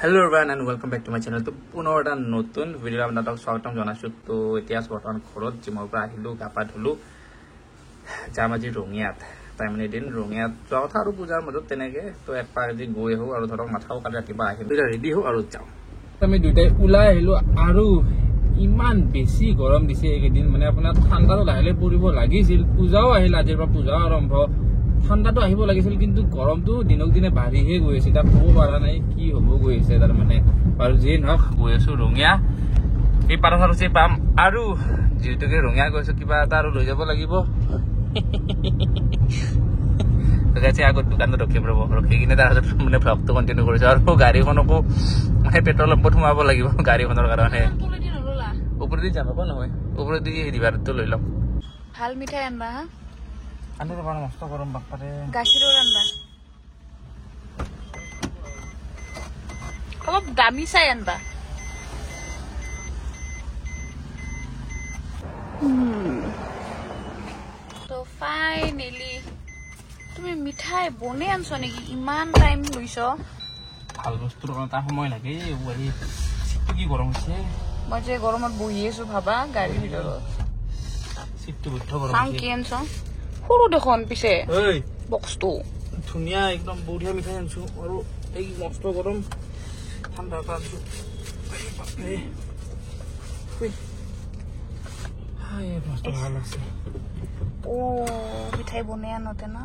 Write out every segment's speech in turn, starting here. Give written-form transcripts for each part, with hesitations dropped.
Hello everyone and welcome back to my channel. তো পুনৰ এটা নতুন ভিডিঅ' আপোনালোকক স্বাগতম জনাইছো। তো এতিয়া বৰ্তমান ঘৰত জিমৰ পৰা আহিলো, গাপা ধুলো, যাম আজি ৰঙিয়াত। তাই মানে এদিন ৰঙিয়াত যোৱা কথা আৰু পূজাৰ মাজত তেনেকে। তো একপাক আজি গৈ আহো আৰু ধৰক মাথাও কালি ৰাতিপুৱা আহিম, ৰেডি হওঁ আৰু যাওঁ। আমি দুটাই ওলাই আহিলো আৰু ইমান বেছি গৰম দিছে এইকেইদিন, মানে আপোনাৰ ঠাণ্ডাটো লাহে পৰিব লাগিছিল। পূজাও আহিল, আজিৰ পৰা পূজাও আৰম্ভ, ঠাণ্ডাটো আহিব লাগিছিল, কিন্তু গৰমটো দিনক দিনে বাঢ়িহে গৈ আছে। এতিয়া ক'ব পৰা নাই কি হ'ব গৈ আছে তাৰমানে। বাৰু যিয়ে নহওক গৈ আছো ৰঙিয়া, এই পাৰচাৰচি পাম আৰু যিহেতুকে ৰঙিয়া গৈছো কিবা এটা আৰু লৈ যাব লাগিব। আগত দোকানত ৰখিম ৰ'ব, ৰখি কিনে তাৰপিছত মানে ভ্লগটো কণ্টিনিউ কৰিছো। আৰু গাড়ীখনকো মানে পেট্ৰল পাম্পত সোমাব লাগিব গাড়ীখনৰ কাৰণে। ওপৰেদি যাম আকৌ নহয়, ওপৰেদি ৰিভাৰটো লৈ ল'ম। ভাল মিঠাই আনবা হা, আনি ৰ'বা, মস্ত গৰম বাপ্পাৰে। গাখীৰৰ আনবা, অলপ দামী চাই আনবা। তো ফাইনেলি তুমি মিঠাই বনে আনছ নেকি? ইমান টাইম লৈছ? ভাল বস্তুৰ কাৰণে তাৰ সময় লাগে। চিটটো কি গৰম হৈছে, মই যে গৰমত বহি আছো ভাবা গাড়ীৰ ভিতৰত। চিটটো বুদ্ধ গৰম চাওঁ কি আনছ, সৰু দেখোন পিছে বক্সটো। ধুনীয়া একদম বঢ়িয়া মিঠাই আনিছো আৰু এই মস্ত গৰম ঠাণ্ডা এটা আনিছো। ভাল আছে। মিঠাই বনে আনতে ন।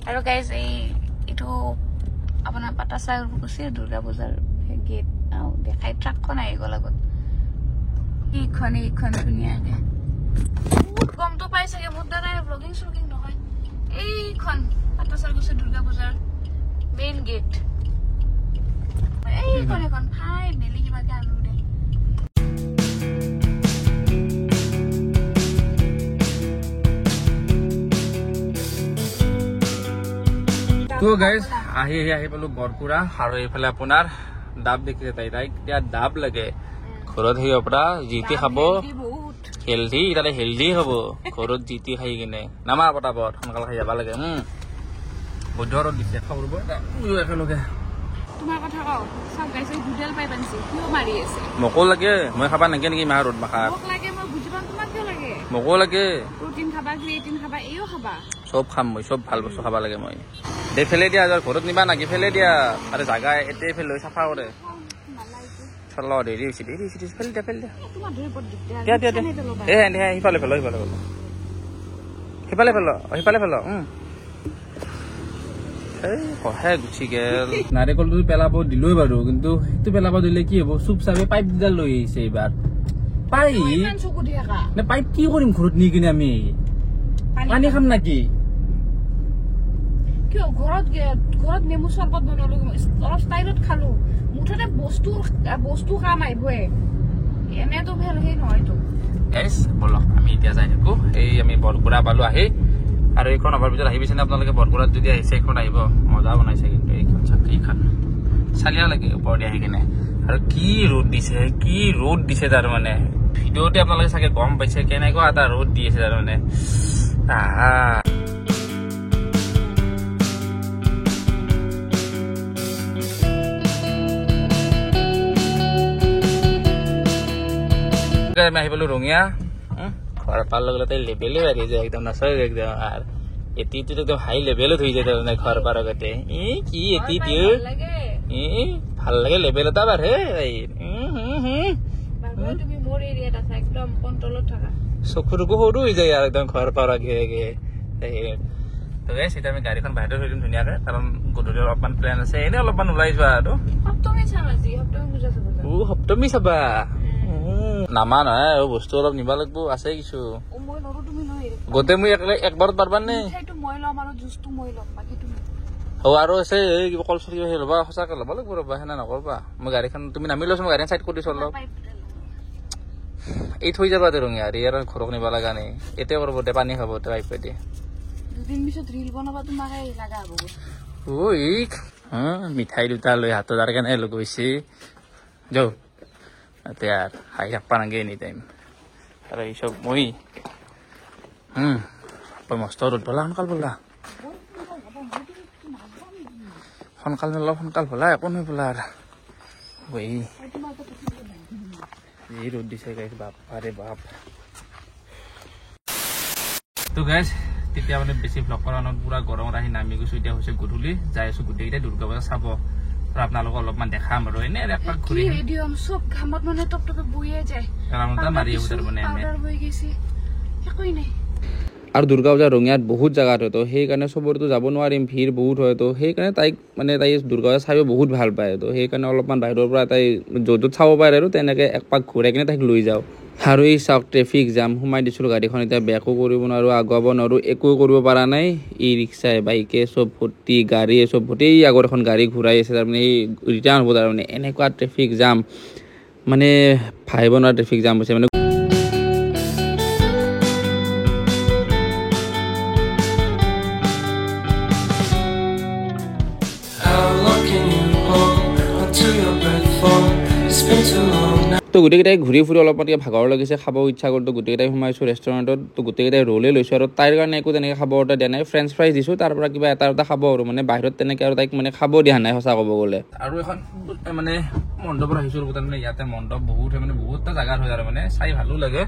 আৰু গাইজ এইটো আপোনাৰ পাটাচাৰ গৈছে দুৰ্গা পূজাৰ গেট দেখাই, ট্ৰাকখন আহি গ'ল আগত। এইখন ধুনীয়াকে বহুত গমটো পাই চাগে, মোৰ দ্বাৰা ব্লগিং শ্লগিং নহয়। এইখন পাটাচাৰ গৈছে দুৰ্গা পূজাৰ মেইন গেট। এইখন এখন ফাইনেলি কিবাকে আনো দে। তো গাইজ আহি পালো বৰপুৰা, আৰু এইফালে আপোনাৰ ডাব দেখিছে, তাইক এতিয়া ডাব লাগে ঘৰত। সেই পৰা জিতি খাব হেল্ডি, তাতে হেল্ডি হব ঘৰত জিতি খাই কিনে। নামা পটাপট সোনকালে খাই যাব লাগে। বৈধ ৰ'দ দিছে, খাব একেলগে। তোমাৰ কথা কওঁ, চাওক গাইছে দুডাল পাই পানছি, কিয় মাৰি আছে? মোকো লাগে, মই খাবা নাগে নেকি মাহ ৰ'দ মাখা? মোক লাগে, মই বুজি পাম। তোমাক কিয় লাগে? মোকো লাগে। প্ৰটিন খাবা, ক্ৰিয়েটিন খাবা, এইও খাবা, চব খাম মই, চব ভাল বস্তু খাব লাগে মই। দে ফেলে দিয়া, ঘৰত নিবা নাকি? ফেলে দিয়া, আৰে জাগা এতে ফেলে চাফা কৰে। চল দেৰি হৈছে, ফেলে দিয়া দিয়া। সিফালে ফেল, সিফালে ফেল। গুচি গেল। নাৰিকলটো পেলাব দিলোই বাৰু, কিন্তু সেইটো পেলাব দিলে কি হব? চুপ চাপে পাইপ দুডাল লৈ আহিছে এইবাৰ। পাইপ কি কৰিম ঘৰত নি কিনে? আমি পানী খাম নাকি? কিয় ঘৰত নেমু চৰবত বনালো, অলপ ষ্টাইলত খালো, মুঠতে বস্তু কাম আহিবই, এনেতো ভাল সেই নহয়তো। বলক আমি এতিয়া যাই থাকো। এই আমি বৰকুৰা পালো আহি, আৰু এইখন অভাৰ ব্ৰিজত আহি পিছনে আপোনালোকে বৰকুৰাত যদি আহিছে এইখন আহিব, মজা বনাইছে কিন্তু এইখন চাকৰিখন চালিয়া লাগে ওপৰত আহি কিনে। আৰু কি ৰ'দ দিছে তাৰমানে, ভিডিঅ'তে আপোনালোকে চাগে গম পাইছে কেনেকুৱা এটা ৰ'দ দি আছে তাৰমানে। আমি আহি পালো ৰঙিয়া। ঘৰ পাৰ লগে লগে লেভেলে বাঢ়ি যায় একদম, নচয় একদম। আৰু এটিটো একদম হাই লেভেলত হৈ যায় তাৰমানে ঘৰ পাৰ আগতে। কি এটিটো ভাল লাগে, লেভেল এটা বাঢ়ে। চকুটোকো সৰু হৈ যায় আৰু একদম ঘৰ পাৰ আগে আগে। এতিয়া আমি গাড়ীখন বাহিৰত থৈ দিম ধুনীয়াকে, কাৰণ গধূলি অলপমান প্লেন আছে, এনেই অলপমান ওলাই যোৱা আৰু। সপ্তমী চাবা? নামা নহয়, বস্তু অলপ নিবা লাগব, আছে কিছু। গোটেই মই একবাৰত পাৰবা নে? আৰু আছে কিবা কল চল কিবা ল'বা, সঁচাকে ল'ব লাগিব ৰবা, সেনা নকৰবা। মই গাড়ীখন তুমি নামি লৈছো, মই গাড়ীখন চাইড কৰি দিছো অলপ। এই থৈ যাবা তো ৰঙিয়া, ইয়াৰ ঘৰক নিবা লগা নাই। এতিয়া কৰিব দে, পানী খাব পাইপেদি। মিঠাই দুটা লৈ হাতত আৰু কেনে গৈছে যাও। এতিয়া আৰু খাই থাকবা নাগে এনি টাইম। আৰু এইসব মই মস্ত ৰ'দ বলা, সোনকাল বলা। সোনকাল ভলা একো নহয় বোলা এই ৰ'দ দিছে গাইছ বাপাৰে বাপ তো গাইছ তেতিয়া মানে বেছি ব্লগ কৰা নহয় পুৰা গৰমত আহি নামি গৈছো এতিয়া হৈছে গধূলি যাই আছো গোটেইকেইটা দুৰ্গা পূজা চাব আৰু আপোনালোকক অলপমান দেখাম আৰু এনে একপাক ঘূৰি ভিডিঅ' সব ঘামত মানে টপটপে বইয়ে যায় মাৰি আহিব তাৰ মানে পাউডাৰ বই গৈছে একোই নাই আৰু দুৰ্গা পূজা ৰঙিয়াত বহুত জাগাত হয় তো সেইকাৰণে চবৰতো যাব নোৱাৰিম ভিৰ বহুত হয় তো সেইকাৰণে তাই দুৰ্গা পূজা চাইও বহুত ভাল পায় তো সেইকাৰণে অলপমান বাহিৰৰ পৰা তাই য'ত চাব পাৰে আৰু তেনেকে একপাক ঘূৰাই কিনে তাইক লৈ যাওঁ আৰু এই চাওক ট্ৰেফিক জাম সোমাই দিছিলোঁ গাড়ীখন এতিয়া বেকো কৰিব নোৱাৰোঁ আগুৱাব নোৱাৰোঁ একো কৰিব পৰা নাই ই ৰিক্সাই বাইকে চব ভৰ্তি গাড়ীয়ে চব ভৰ্তি আগত এখন গাড়ী ঘূৰাই আছে তাৰমানে এই ৰিটাৰ্ণ হ'ব তাৰমানে এনেকুৱা ট্ৰেফিক জাম মানে ভাবিব নোৱাৰা ট্ৰেফিক জাম হৈছে মানে তো গোটেইকেইটাই ঘূৰি ফুৰি অলপমান ভাগৰ লাগিছে খাব ইচ্ছা কৰিতো গোটেইকেইটাই সোমাইছোঁ ৰেষ্টুৰেণ্টত তো গোটেইকেইটাই ৰ'লে লৈছোঁ আৰু তাইৰ কাৰণে একো তেনেকৈ খাব অৰ্ডাৰ দিয়া নাই ফ্ৰেঞ্চ ফ্ৰাইজ দিছোঁ তাৰ পৰা কিবা এটা খাব আৰু মানে বাহিৰত তেনেকৈ আৰু তাইক মানে খাব দিয়া নাই সঁচা ক'ব গ'লে আৰু এখন মানে মণ্ডপত আহিছোঁ তাৰমানে ইয়াতে মণ্ডপ বহুত হয় মানে বহুতটা জেগাত হয় আৰু মানে চাই ভালো লাগে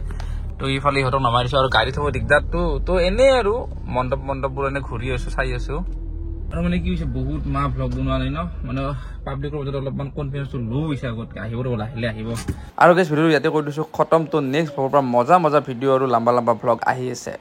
তো ইফালে ইহঁতক নমাই দিছোঁ আৰু গাড়ী থ'ব দিগদাৰটো তো এনেই আৰু মণ্ডপবোৰ এনে ঘূৰি আছোঁ চাই আছোঁ আৰু মানে কি হৈছে বহুত মাহ ভ্লগ বনোৱা নাই ন মানে পাব্লিকৰ মাজত অলপমান কনফিডেন্সটো ল' হৈছে আগতকৈ আহিব ৰ'ব লাহিলে আহিব আৰু গেছ ভিডিঅ'টো ইয়াতে কৰি দিছোঁ খতম তো নেক্সট ভ্লগৰ পৰা মজা ভিডিঅ' আৰু লম্বা ভ্লগ আহি আছে